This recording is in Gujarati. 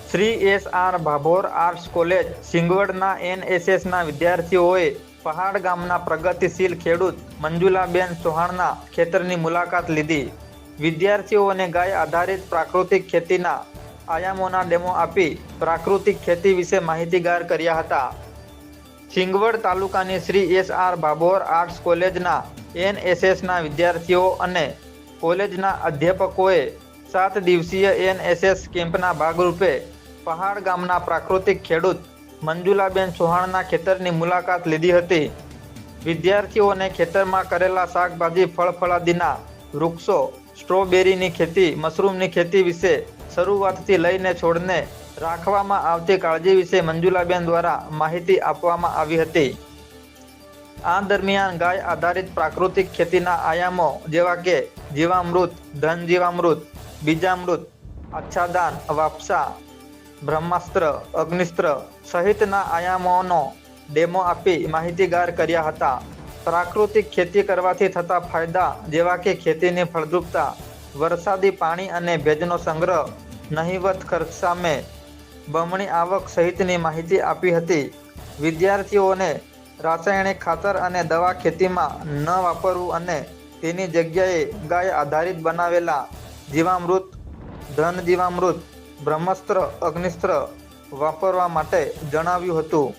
શ્રી એસ.આર. ભાભોર આર્ટ્સ કોલેજ સિંગવડના એનએસએસના વિદ્યાર્થીઓએ પહાડ ગામના પ્રગતિશીલ ખેડૂત મંજુલાબેન ચૌહાણના ખેતરની મુલાકાત લીધી. વિદ્યાર્થીઓને ગાય આધારિત પ્રાકૃતિક ખેતીના આયામોના ડેમો આપી પ્રાકૃતિક ખેતી વિશે માહિતીગાર કર્યા હતા. સિંગવડ તાલુકાની શ્રી એસ.આર. ભાભોર આર્ટ્સ કોલેજના એનએસએસના વિદ્યાર્થીઓ અને કોલેજના અધ્યાપકોએ 7 દિવસીય એનએસએસ કેમ્પના ભાગરૂપે પહાડ ગામના પ્રાકૃતિક ખેડૂત મંજુલાબેન ચૌહાણના ખેતરની મુલાકાત લીધી હતી. વિદ્યાર્થીઓને ખેતરમાં કરેલા શાકભાજી ફળફળાદીના વૃક્ષો, સ્ટ્રોબેરીની ખેતી, મશરૂમની ખેતી વિશે શરૂઆતથી લઈને છોડને રાખવામાં આવતી કાળજી વિશે મંજુલાબેન દ્વારા માહિતી આપવામાં આવી હતી. આ દરમિયાન ગાય આધારિત પ્રાકૃતિક ખેતીના આયામો જેવા કે જીવામૃત, ધન જીવામૃત, બીજામૃત, આચ્છાદન, વાપસા, બ્રહ્માસ્ત્ર, અગ્નિસ્ત્ર સહિતના આયામોનો ડેમો આપી માહિતીગાર કર્યા હતા. પ્રાકૃતિક ખેતી કરવાથી થતા ફાયદા જેવા કે ખેતીની ફળદ્રુપતા, વરસાદી પાણી અને ભેજનો સંગ્રહ, નહિવત ખર્ચ સામે બમણી આવક સહિતની માહિતી આપી હતી. વિદ્યાર્થીઓને રાસાયણિક ખાતર અને દવા ખેતીમાં ન વાપરવું અને તેની જગ્યાએ ગાય આધારિત બનાવેલા જીવામૃત, ધન જીવામૃત, બ્રહ્માસ્ત્ર, અગ્નિસ્ત્ર વાપરવા માટે જણાવ્યું હતું.